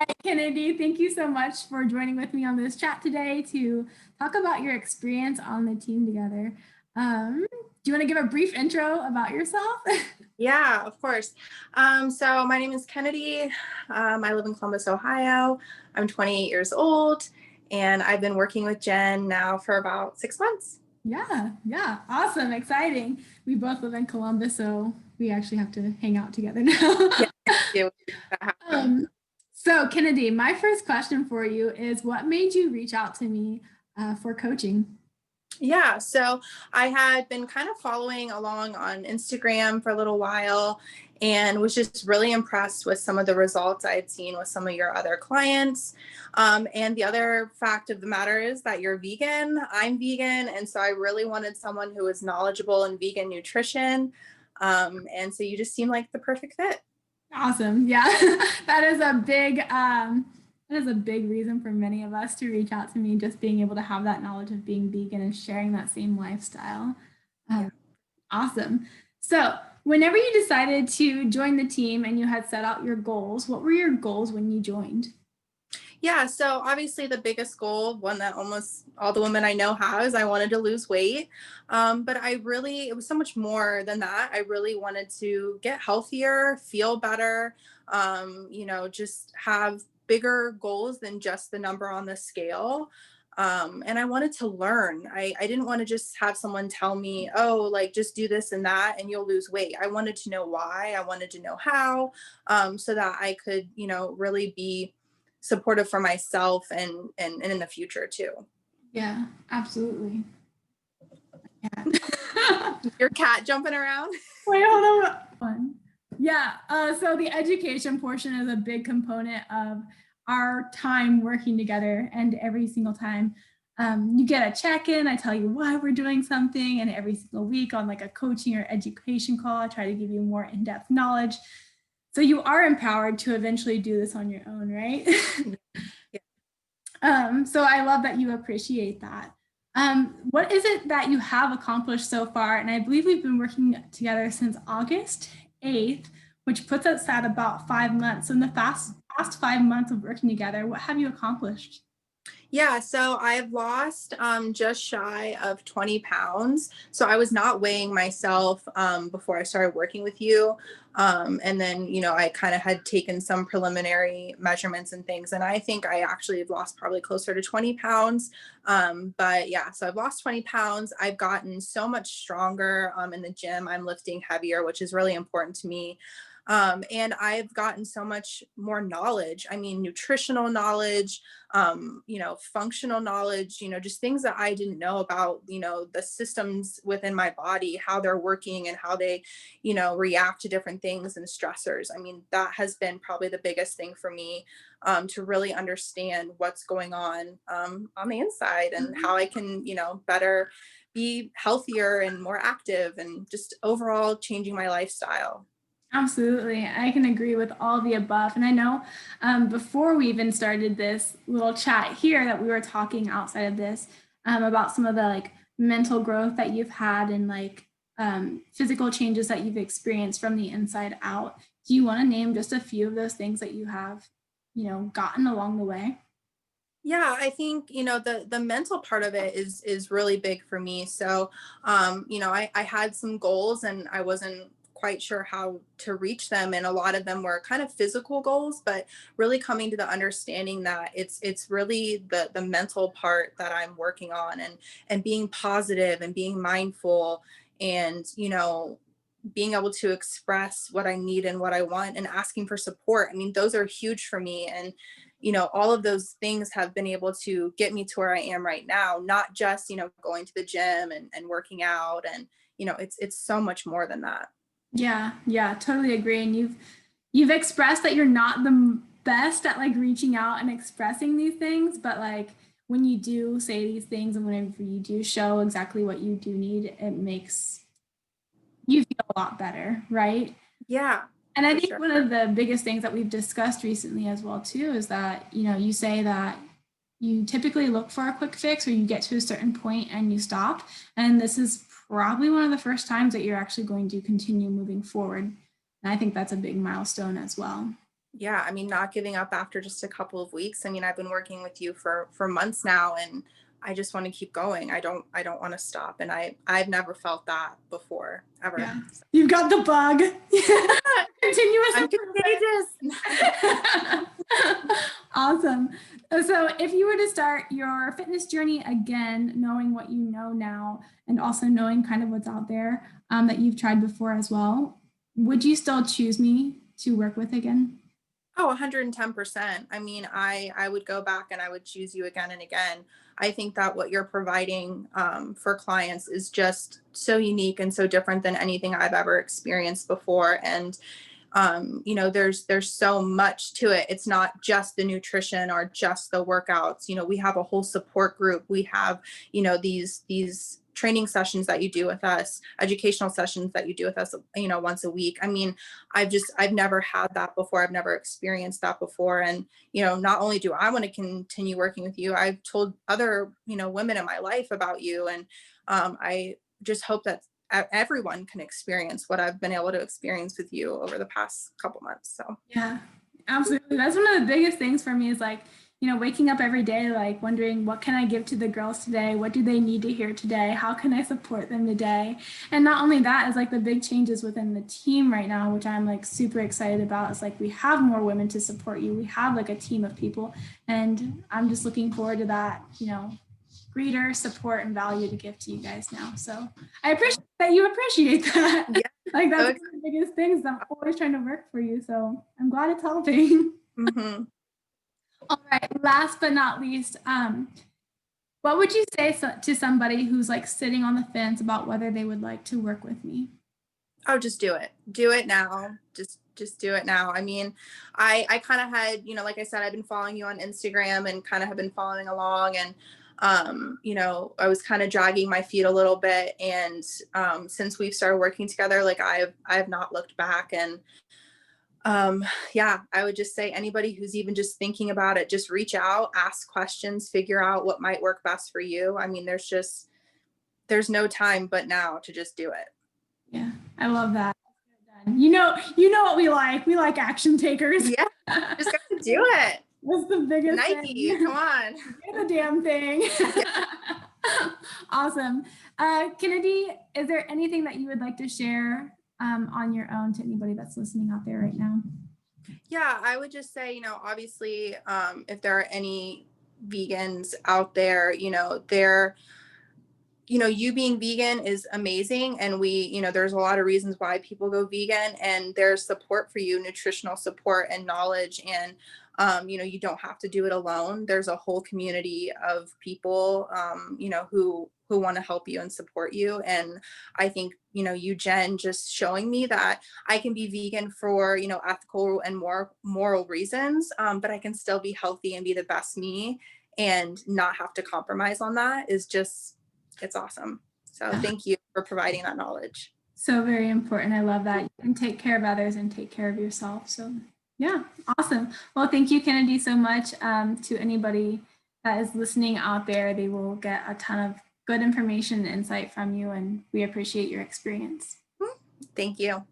right, Kennedy, thank you so much for joining with me on this chat today to talk about your experience on the team together. Do you want to give a brief intro about yourself? Yeah, of course. So my name is Kennedy. I live in Columbus, Ohio. I'm 28 years old, and I've been working with Jen now for about 6 months. Yeah, awesome, exciting. We both live in Columbus, so we actually have to hang out together now. Yeah, yeah, that happened. So, Kennedy, my first question for you is what made you reach out to me for coaching? Yeah, so I had been kind of following along on Instagram for a little while and was just really impressed with some of the results I had seen with some of your other clients. And the other fact of the matter is that you're vegan, I'm vegan, and so I really wanted someone who was knowledgeable in vegan nutrition. And so you just seem like the perfect fit. Awesome. Yeah. that is a big that is a big reason for many of us to reach out to me, just being able to have that knowledge of being vegan and sharing that same lifestyle. Yeah. Um, awesome. So, whenever you decided to join the team and you had set out your goals, what were your goals when you joined? Yeah, so obviously the biggest goal, one that almost all the women I know have, is I wanted to lose weight. But it was so much more than that. I really wanted to get healthier, feel better, just have bigger goals than just the number on the scale. And I wanted to learn. I didn't want to just have someone tell me, oh, like just do this and that and you'll lose weight. I wanted to know why. I wanted to know how, so that I could, really be supportive for myself and in the future too. Yeah, absolutely. Yeah. Your cat jumping around. Wait, hold on. One. Yeah, so the education portion is a big component of our time working together. And every single time you get a check in, I tell you why we're doing something. And every single week on like a coaching or education call, I try to give you more in depth knowledge. So you are empowered to eventually do this on your own, right? Yeah. So I love that you appreciate that. What is it that you have accomplished so far? And I believe we've been working together since August 8th, which puts us at about 5 months. So in the past 5 months of working together, what have you accomplished? Yeah, so I've lost just shy of 20 pounds. So I was not weighing myself before I started working with you. And then, I kind of had taken some preliminary measurements and things. And I think I actually have lost probably closer to 20 pounds. But yeah, so I've lost 20 pounds. I've gotten so much stronger in the gym. I'm lifting heavier, which is really important to me. And I've gotten so much more knowledge. I mean, nutritional knowledge, functional knowledge, just things that I didn't know about, the systems within my body, how they're working and how they, react to different things and stressors. I mean, that has been probably the biggest thing for me, to really understand what's going on the inside and how I can, better be healthier and more active and just overall changing my lifestyle. Absolutely. I can agree with all the above. And I know before we even started this little chat here that we were talking outside of this about some of the like mental growth that you've had and like physical changes that you've experienced from the inside out. Do you want to name just a few of those things that you have, gotten along the way? Yeah, I think, the mental part of it is really big for me. So, I had some goals and I wasn't quite sure how to reach them. And a lot of them were kind of physical goals, but really coming to the understanding that it's really the mental part that I'm working on and being positive and being mindful and, being able to express what I need and what I want and asking for support. I mean, those are huge for me. And all of those things have been able to get me to where I am right now, not just, going to the gym and working out. And, it's so much more than that. Yeah, totally agree. And you've expressed that you're not the best at like reaching out and expressing these things, but like when you do say these things and whenever you do show exactly what you do need, it makes you feel a lot better, right? Yeah, And I for think sure. one of the biggest things that we've discussed recently as well too is that, you say that you typically look for a quick fix or you get to a certain point and you stop. And this is probably one of the first times that you're actually going to continue moving forward. And I think that's a big milestone as well. Yeah, I mean, not giving up after just a couple of weeks. I mean, I've been working with you for months now, and I just want to keep going. I don't want to stop. And I've never felt that before, ever. Yeah. You've got the bug. Continuous I'm improvement. contagious. Awesome. So if you were to start your fitness journey again, knowing what you know now and also knowing kind of what's out there that you've tried before as well, would you still choose me to work with again? Oh, 110%. I mean, I would go back and I would choose you again and again. I think that what you're providing for clients is just so unique and so different than anything I've ever experienced before. And there's so much to it. It's not just the nutrition or just the workouts. We have a whole support group. We have, these training sessions that you do with us, educational sessions that you do with us, once a week. I mean, I've never had that before. I've never experienced that before. And, not only do I want to continue working with you, I've told other, women in my life about you. And I just hope that everyone can experience what I've been able to experience with you over the past couple months. So Yeah, absolutely. That's one of the biggest things for me is like, waking up every day, like wondering what can I give to the girls today? What do they need to hear today? How can I support them today? And not only that is like the big changes within the team right now, which I'm like super excited about. It's like we have more women to support you. We have like a team of people. And I'm just looking forward to that, greater support and value to give to you guys now. So I appreciate that you appreciate that. yeah. Like that's one of the biggest things. I'm always trying to work for you. So I'm glad it's helping. Mm-hmm. All right. Last but not least, what would you say to somebody who's like sitting on the fence about whether they would like to work with me? Oh, just do it. Do it now. Just do it now. I mean, I kind of had, like I said, I've been following you on Instagram and kind of have been following along, and I was kind of dragging my feet a little bit, and since we've started working together, like I've not looked back. And yeah, I would just say anybody who's even just thinking about it, just reach out, ask questions, figure out what might work best for you. I mean, there's no time but now to just do it. Yeah, I love that. You know what we like. We like action takers. Yeah, just got to do it. That's the biggest Nike, thing. come on. Do the damn thing. Yeah. Awesome. Kennedy, is there anything that you would like to share on your own to anybody that's listening out there right now? Yeah, I would just say, obviously, if there are any vegans out there, you being vegan is amazing. And there's a lot of reasons why people go vegan, and there's support for you, nutritional support and knowledge. And, you don't have to do it alone. There's a whole community of people, who want to help you and support you. And I think, you, Jen, just showing me that I can be vegan for, ethical and more moral reasons, but I can still be healthy and be the best me and not have to compromise on that is just, it's awesome. So thank you for providing that knowledge. So very important. I love that. You can take care of others and take care of yourself. So yeah, awesome. Well, thank you, Kennedy, so much. To anybody that is listening out there, they will get a ton of good information and insight from you, and we appreciate your experience. Thank you.